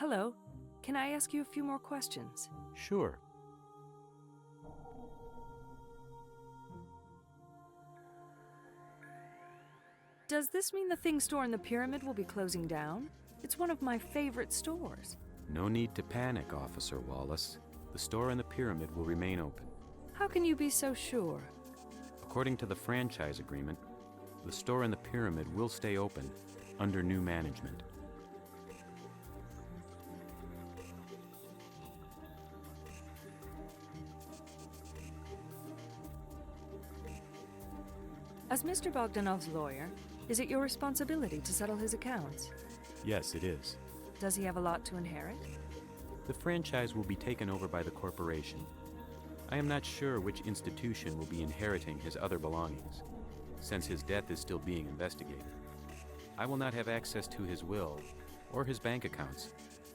Hello. Can I ask you a few more questions? Sure. Does this mean the Thing store in the pyramid will be closing down? It's one of my favorite stores. No need to panic, Officer Wallace. The store in the pyramid will remain open. How can you be so sure? According to the franchise agreement, the store in the pyramid will stay open under new management. As Mr. Bogdanov's lawyer, is it your responsibility to settle his accounts? Yes, it is. Does he have a lot to inherit? The franchise will be taken over by the corporation. I am not sure which institution will be inheriting his other belongings, since his death is still being investigated. I will not have access to his will or his bank accounts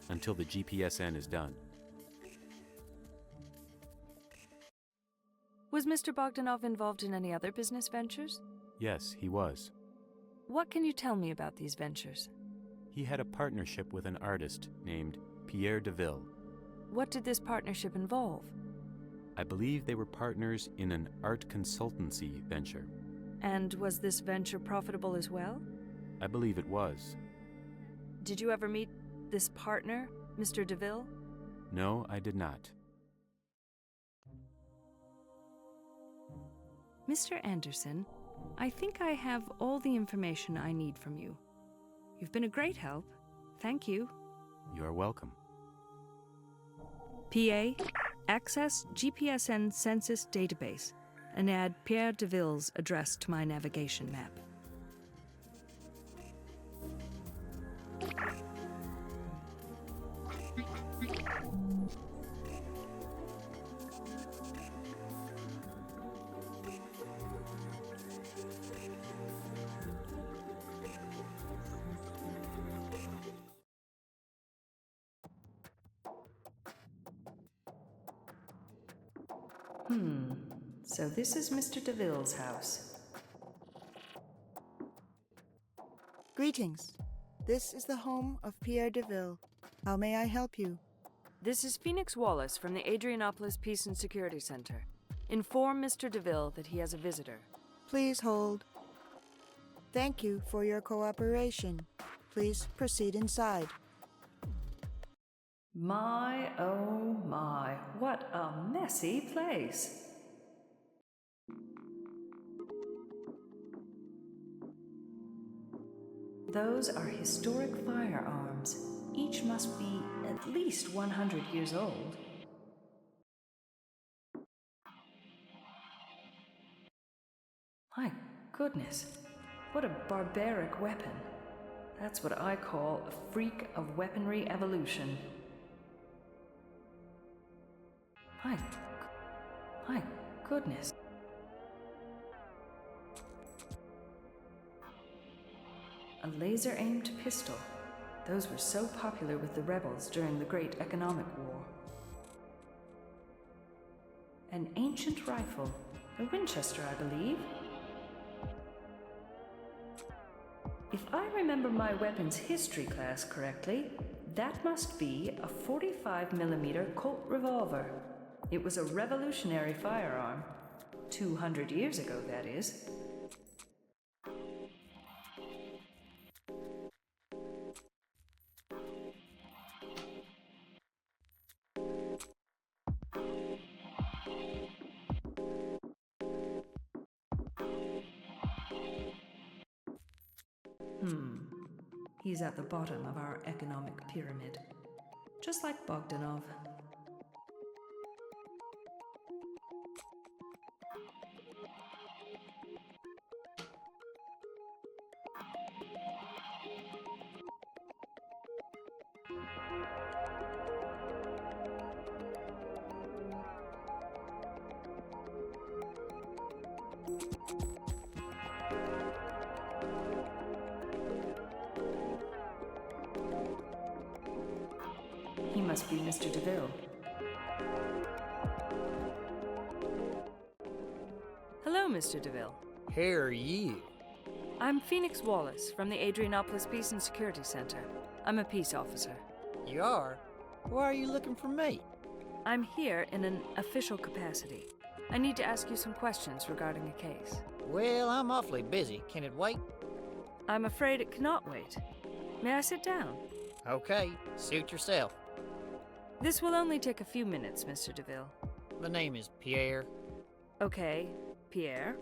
until the GPSN is done. Was Mr. Bogdanov involved in any other business ventures? Yes, he was. What can you tell me about these ventures? He had a partnership with an artist named Pierre Deville. What did this partnership involve? I believe they were partners in an art consultancy venture. And was this venture profitable as well? I believe it was. Did you ever meet this partner, Mr. Deville? No, I did not. Mr. Anderson, I think I have all the information I need from you. You've been a great help. Thank you. You are welcome. PA, access GPSN census database and add Pierre Deville's address to my navigation map. So this is Mr. Deville's house. Greetings. This is the home of Pierre Deville. How may I help you? This is Phoenix Wallace from the Adrianopolis Peace and Security Center. Inform Mr. Deville that he has a visitor. Please hold. Thank you for your cooperation. Please proceed inside. My, oh my, what a messy place. Those are historic firearms. Each must be at least 100 years old. My goodness, what a barbaric weapon. That's what I call a freak of weaponry evolution. My goodness. A laser-aimed pistol. Those were so popular with the rebels during the Great Economic War. An ancient rifle. A Winchester, I believe. If I remember my weapons history class correctly, that must be a 45mm Colt revolver. It was a revolutionary firearm. 200 years ago, that is. He's at the bottom of our economic pyramid, just like Bogdanov. He must be Mr. Deville. Hello, Mr. Deville. Who are you? I'm Phoenix Wallace from the Adrianopolis Peace and Security Center. I'm a peace officer. You are? Why are you looking for me? I'm here in an official capacity. I need to ask you some questions regarding a case. Well, I'm awfully busy. Can it wait? I'm afraid it cannot wait. May I sit down? Okay, suit yourself. This will only take a few minutes, Mr. DeVille. The name is Pierre. Okay, Pierre.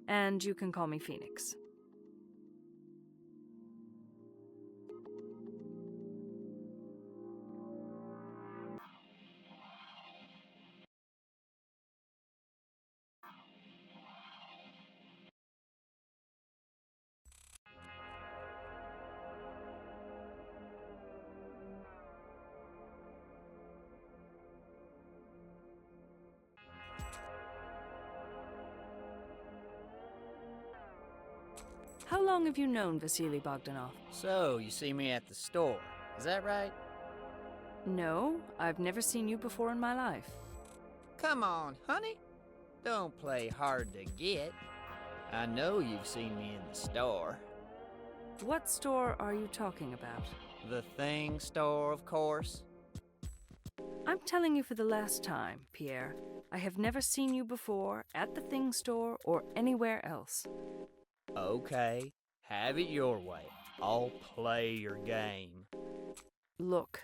And you can call me Phoenix. How long have you known Vasily Bogdanov? So, you see me at the store. Is that right? No, I've never seen you before in my life. Come on, honey. Don't play hard to get. I know you've seen me in the store. What store are you talking about? The thing store, of course. I'm telling you for the last time, Pierre. I have never seen you before at the thing store or anywhere else. Okay, have it your way. I'll play your game. Look,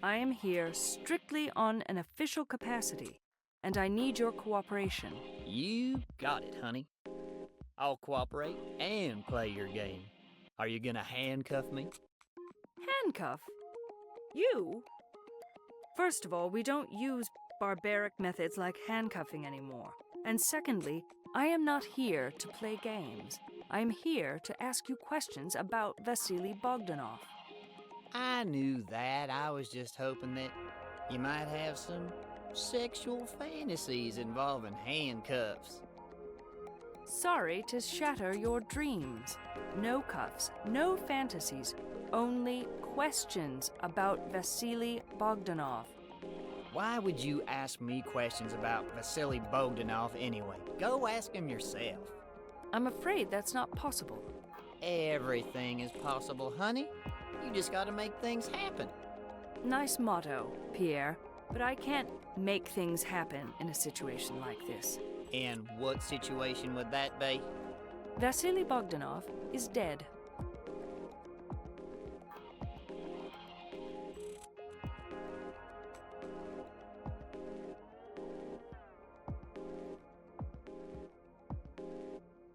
I am here strictly on an official capacity, and I need your cooperation. You got it, honey. I'll cooperate and play your game. Are you gonna handcuff me? Handcuff? You? First of all, we don't use barbaric methods like handcuffing anymore. And secondly, I am not here to play games. I am here to ask you questions about Vasily Bogdanov. I knew that. I was just hoping that you might have some sexual fantasies involving handcuffs. Sorry to shatter your dreams. No cuffs, no fantasies, only questions about Vasily Bogdanov. Why would you ask me questions about Vasily Bogdanov anyway? Go ask him yourself. I'm afraid that's not possible. Everything is possible, honey. You just gotta make things happen. Nice motto, Pierre, but I can't make things happen in a situation like this. And what situation would that be? Vasily Bogdanov is dead.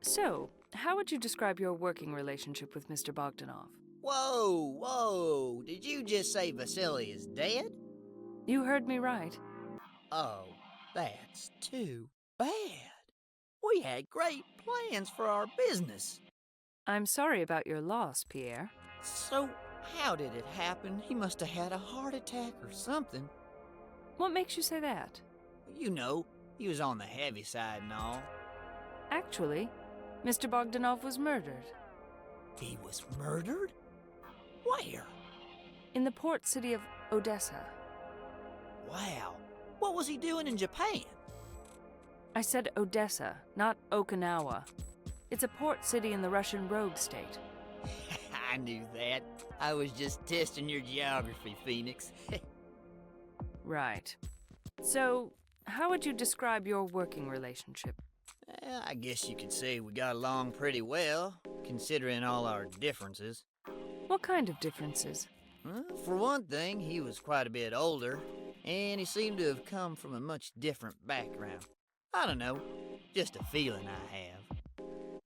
So, how would you describe your working relationship with Mr. Bogdanov? Whoa! Did you just say Vasily is dead? You heard me right. Oh, that's too bad. We had great plans for our business. I'm sorry about your loss, Pierre. So, how did it happen? He must have had a heart attack or something. What makes you say that? You know, he was on the heavy side and all. Actually, Mr. Bogdanov was murdered. He was murdered? Where? In the port city of Odessa. Wow. What was he doing in Japan? I said Odessa, not Okinawa. It's a port city in the Russian rogue state. I knew that. I was just testing your geography, Phoenix. Right. So, how would you describe your working relationship? Well, I guess you could say we got along pretty well, considering all our differences. What kind of differences? Well, for one thing, he was quite a bit older, and he seemed to have come from a much different background. I don't know, just a feeling I have.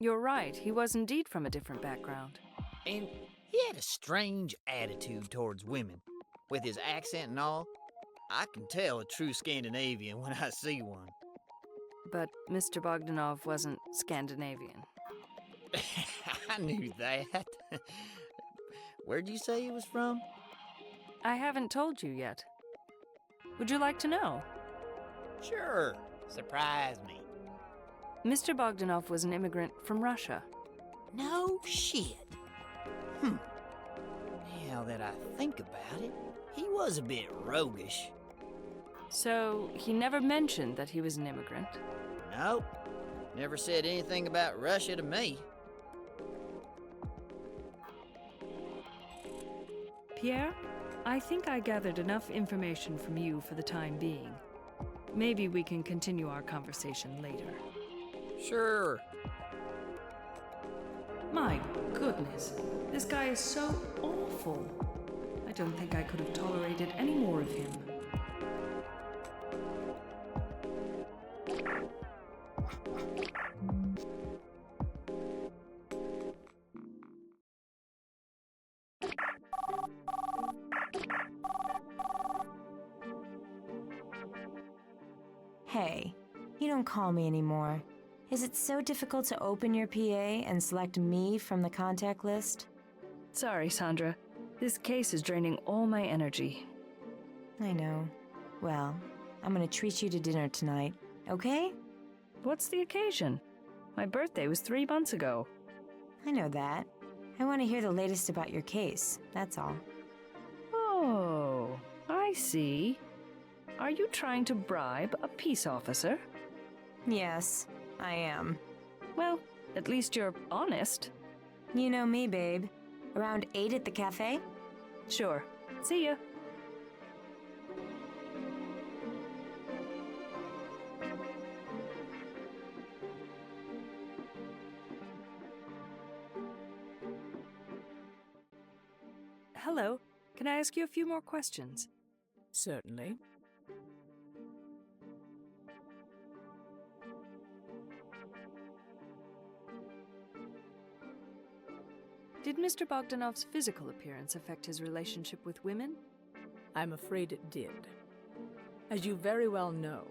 You're right, he was indeed from a different background. And he had a strange attitude towards women. With his accent and all, I can tell a true Scandinavian when I see one. But Mr. Bogdanov wasn't Scandinavian. I knew that. Where'd you say he was from? I haven't told you yet. Would you like to know? Sure. Surprise me. Mr. Bogdanov was an immigrant from Russia. No shit. Now that I think about it, he was a bit roguish. So, he never mentioned that he was an immigrant? Nope. Never said anything about Russia to me. Pierre, I think I gathered enough information from you for the time being. Maybe we can continue our conversation later. Sure. My goodness, this guy is so awful. I don't think I could have tolerated any more of him. Hey, you don't call me anymore. Is it so difficult to open your PA and select me from the contact list? Sorry, Sandra. This case is draining all my energy. I know. Well, I'm gonna treat you to dinner tonight, okay? What's the occasion? My birthday was 3 months ago. I know that. I want to hear the latest about your case, that's all. Oh, I see. Are you trying to bribe a peace officer? Yes, I am. Well, at least you're honest. You know me, babe. Around 8 at the cafe? Sure. See ya. Hello. Can I ask you a few more questions? Certainly. Did Mr. Bogdanov's physical appearance affect his relationship with women? I'm afraid it did. As you very well know,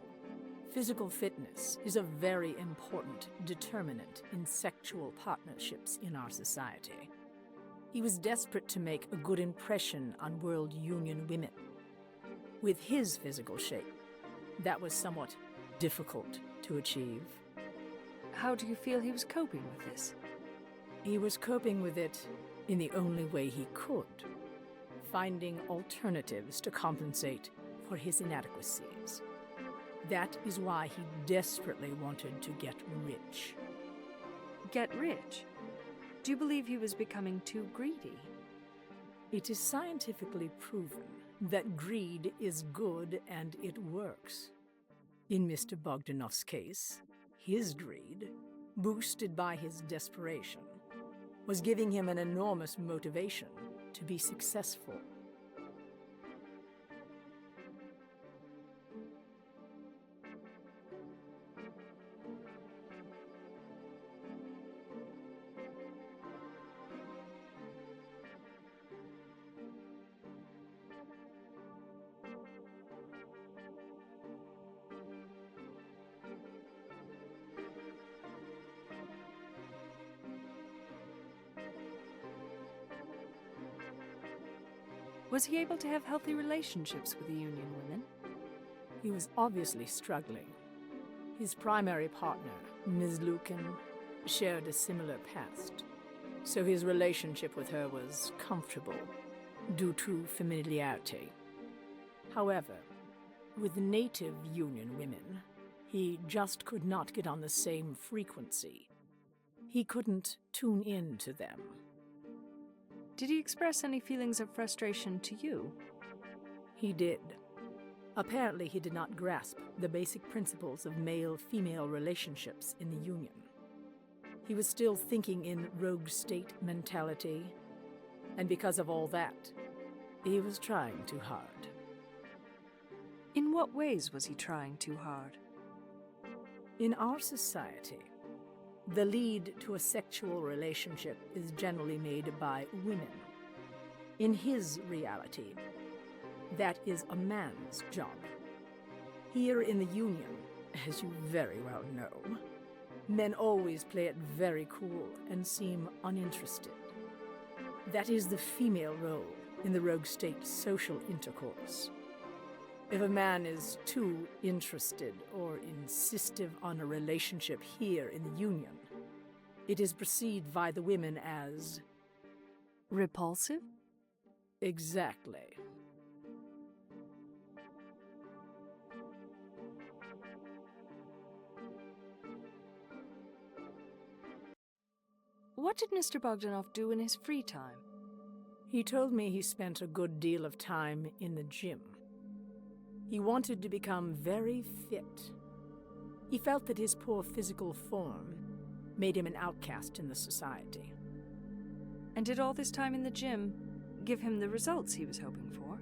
physical fitness is a very important determinant in sexual partnerships in our society. He was desperate to make a good impression on World Union women. With his physical shape, that was somewhat difficult to achieve. How do you feel he was coping with this? He was coping with it in the only way he could, finding alternatives to compensate for his inadequacies. That is why he desperately wanted to get rich. Get rich? Do you believe he was becoming too greedy? It is scientifically proven that greed is good and it works. In Mr. Bogdanov's case, his greed, boosted by his desperation, was giving him an enormous motivation to be successful. Was he able to have healthy relationships with the Union women? He was obviously struggling. His primary partner, Ms. Lukin, shared a similar past, so his relationship with her was comfortable due to familiarity. However, with native Union women, he just could not get on the same frequency. He couldn't tune in to them. Did he express any feelings of frustration to you? He did. Apparently, he did not grasp the basic principles of male-female relationships in the Union. He was still thinking in rogue state mentality, and because of all that, he was trying too hard. In what ways was he trying too hard? In our society, the lead to a sexual relationship is generally made by women. In his reality, that is a man's job. Here in the Union, as you very well know, men always play it very cool and seem uninterested. That is the female role in the rogue state social intercourse. If a man is too interested or insistive on a relationship here in the Union, it is perceived by the women as repulsive? Exactly. What did Mr. Bogdanov do in his free time? He told me he spent a good deal of time in the gym. He wanted to become very fit. He felt that his poor physical form made him an outcast in the society. And did all this time in the gym give him the results he was hoping for?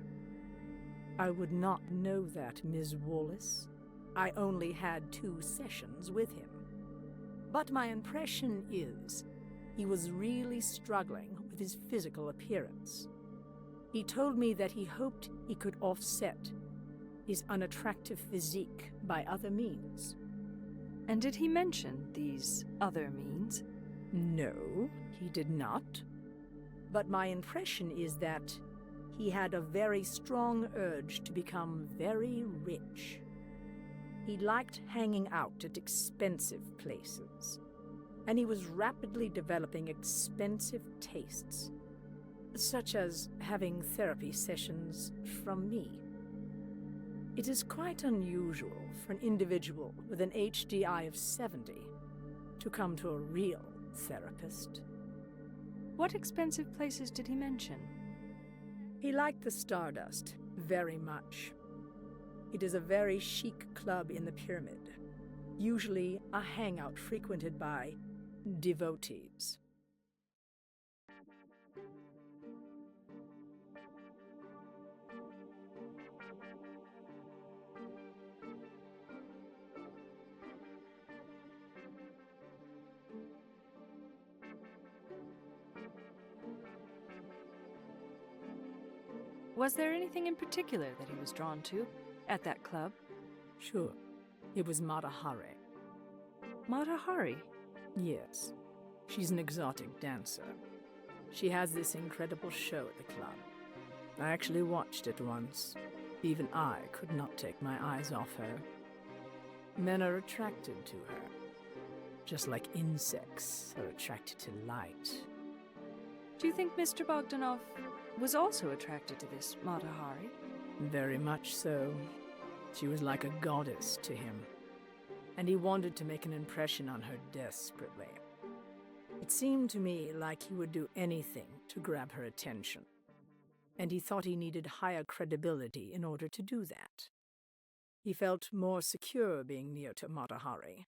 I would not know that, Ms. Wallace. I only had 2 sessions with him. But my impression is he was really struggling with his physical appearance. He told me that he hoped he could offset his unattractive physique by other means. And did he mention these other means? No, he did not. But my impression is that he had a very strong urge to become very rich. He liked hanging out at expensive places, and he was rapidly developing expensive tastes, such as having therapy sessions from me. It is quite unusual for an individual with an HDI of 70 to come to a real therapist. What expensive places did he mention? He liked the Stardust very much. It is a very chic club in the pyramid, usually a hangout frequented by devotees. Was there anything in particular that he was drawn to at that club? Sure, it was Mata Hari. Mata Hari? Yes, she's an exotic dancer. She has this incredible show at the club. I actually watched it once. Even I could not take my eyes off her. Men are attracted to her, just like insects are attracted to light. Do you think Mr. Bogdanov was also attracted to this Mata Hari? Very much so. She was like a goddess to him, and he wanted to make an impression on her desperately. It seemed to me like he would do anything to grab her attention, and he thought he needed higher credibility in order to do that. He felt more secure being near to Mata Hari,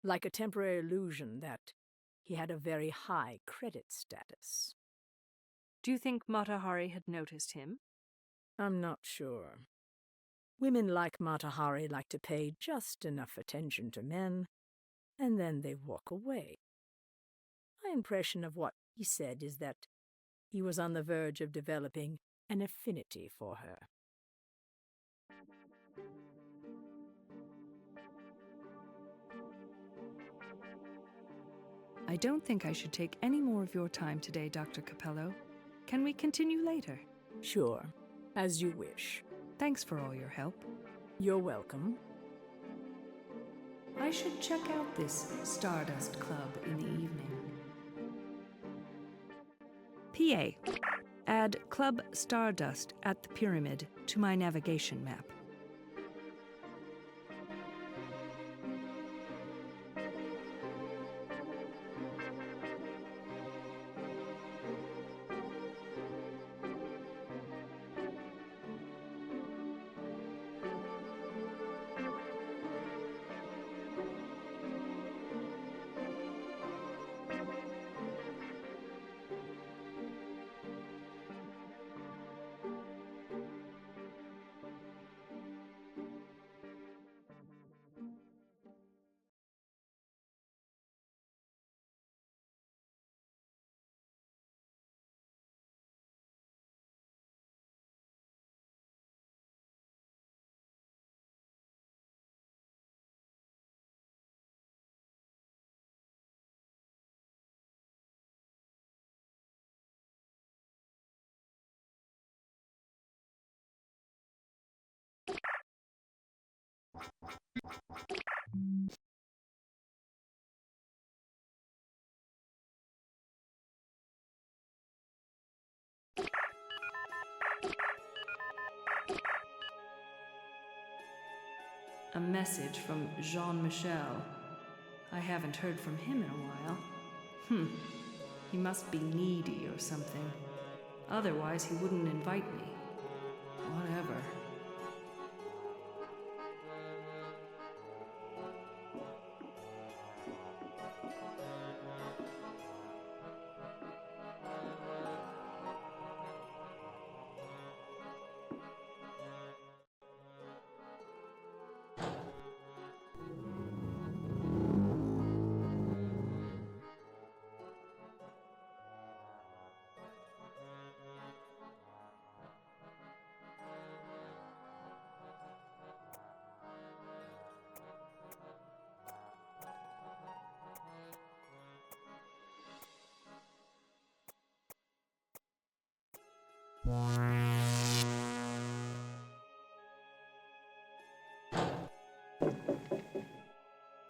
like a temporary illusion that he had a very high credit status. Do you think Mata Hari had noticed him? I'm not sure. Women like Mata Hari like to pay just enough attention to men, and then they walk away. My impression of what he said is that he was on the verge of developing an affinity for her. I don't think I should take any more of your time today, Dr. Capello. Can we continue later? Sure, as you wish. Thanks for all your help. You're welcome. I should check out this Stardust Club in the evening. PA. Add Club Stardust at the Pyramid to my navigation map. A message from Jean-Michel. I haven't heard from him in a while. He must be needy or something. Otherwise, he wouldn't invite me. Whatever.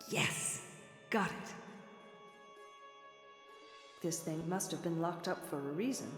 Yes! Got it. This thing must have been locked up for a reason.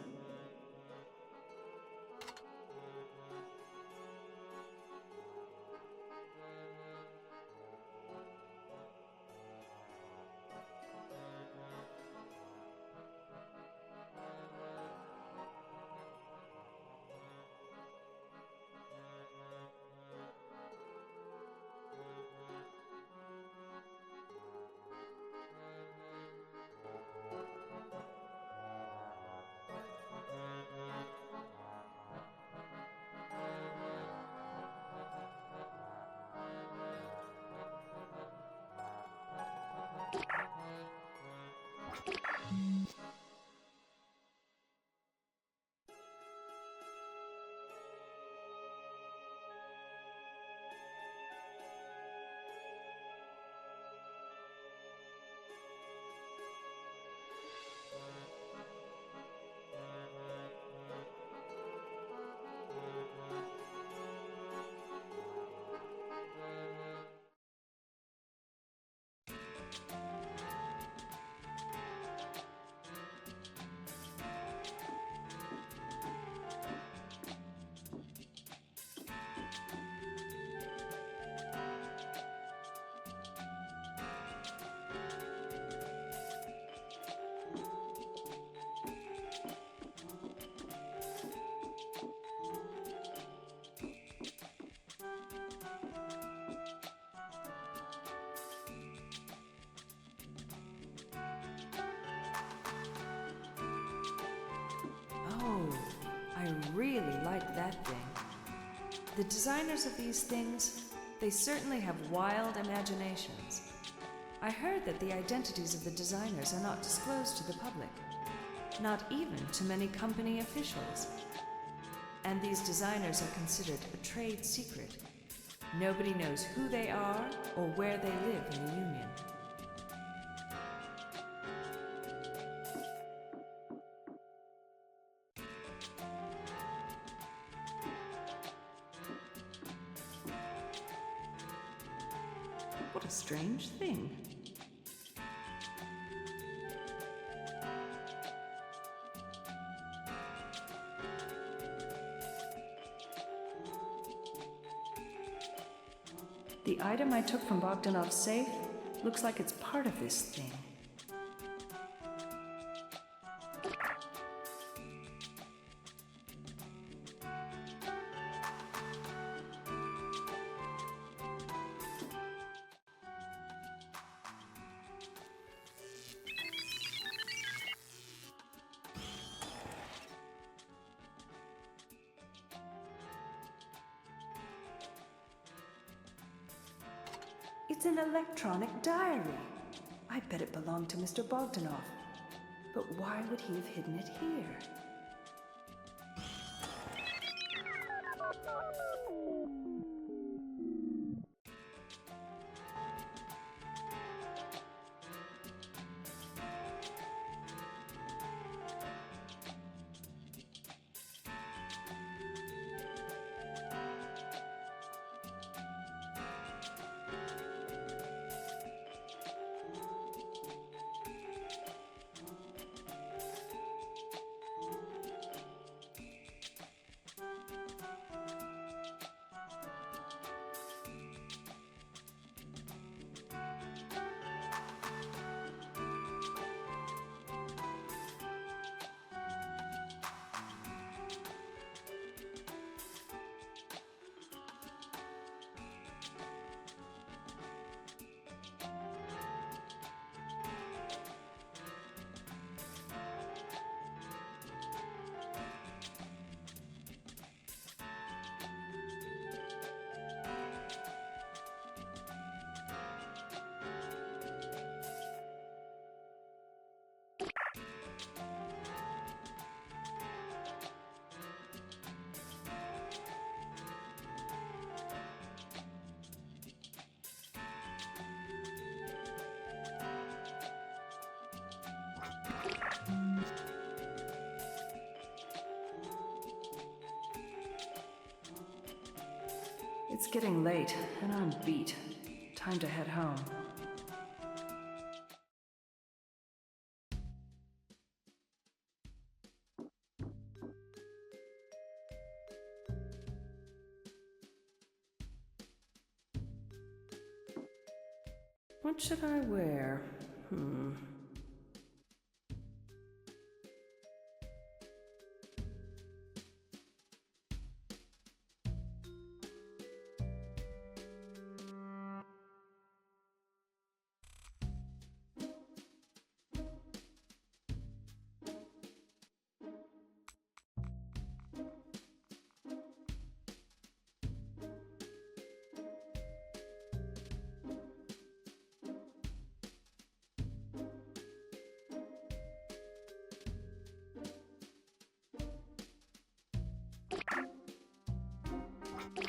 Oh, I really like that thing. The designers of these things, they certainly have wild imaginations. I heard that the identities of the designers are not disclosed to the public, not even to many company officials. And these designers are considered a trade secret. Nobody knows who they are or where they live in the Union. What a strange thing. The item I took from Bogdanov's safe looks like it's part of this thing. It's an electronic diary. I bet it belonged to Mr. Bogdanov. But why would he have hidden it here? It's getting late, and I'm beat. Time to head home. What should I wear?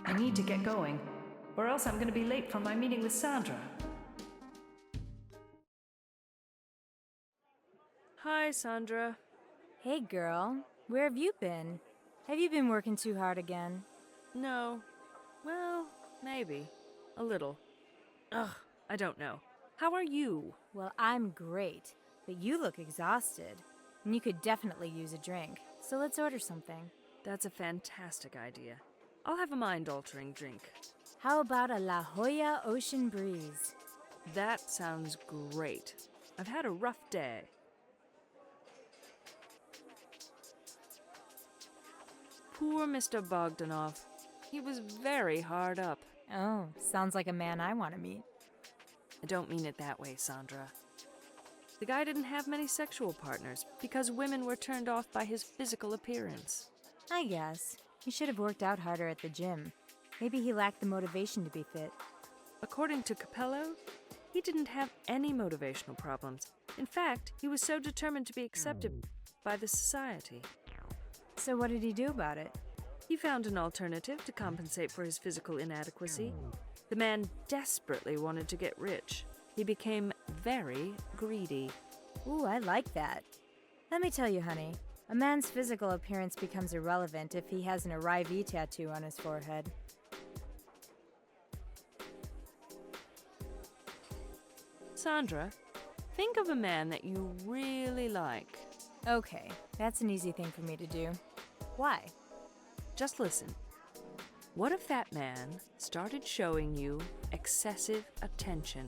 I need to get going, or else I'm going to be late for my meeting with Sandra. Hi, Sandra. Hey, girl. Where have you been? Have you been working too hard again? No. Well, maybe. A little. Ugh, I don't know. How are you? Well, I'm great, but you look exhausted. And you could definitely use a drink, so let's order something. That's a fantastic idea. I'll have a mind-altering drink. How about a La Jolla Ocean Breeze? That sounds great. I've had a rough day. Poor Mr. Bogdanov. He was very hard up. Oh, sounds like a man I want to meet. I don't mean it that way, Sandra. The guy didn't have many sexual partners because women were turned off by his physical appearance. I guess. He should have worked out harder at the gym. Maybe he lacked the motivation to be fit. According to Capello, he didn't have any motivational problems. In fact, he was so determined to be accepted by the society. So what did he do about it? He found an alternative to compensate for his physical inadequacy. The man desperately wanted to get rich. He became very greedy. Ooh, I like that. Let me tell you, honey, a man's physical appearance becomes irrelevant if he has an arrivee tattoo on his forehead. Sandra, think of a man that you really like. Okay, that's an easy thing for me to do. Why? Just listen. What if that man started showing you excessive attention?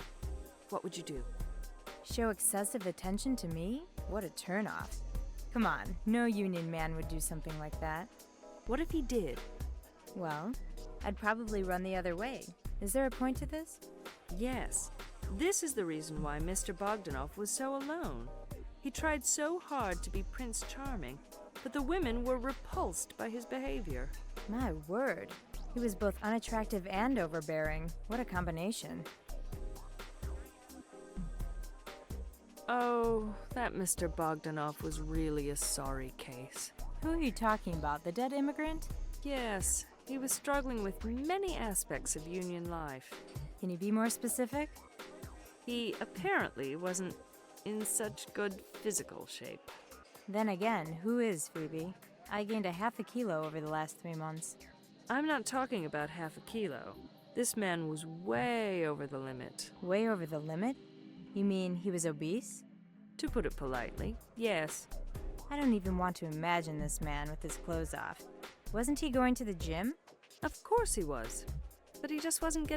What would you do? Show excessive attention to me? What a turnoff. Come on, no union man would do something like that. What if he did? Well, I'd probably run the other way. Is there a point to this? Yes. This is the reason why Mr. Bogdanov was so alone. He tried so hard to be Prince Charming, but the women were repulsed by his behavior. My word. He was both unattractive and overbearing. What a combination. Oh, that Mr. Bogdanov was really a sorry case. Who are you talking about, the dead immigrant? Yes, he was struggling with many aspects of union life. Can you be more specific? He apparently wasn't in such good physical shape. Then again, who is, Phoebe? I gained a half a kilo over the last 3 months. I'm not talking about half a kilo. This man was way over the limit. Way over the limit? You mean he was obese? To put it politely, yes. I don't even want to imagine this man with his clothes off. Wasn't he going to the gym? Of course he was. But he just wasn't getting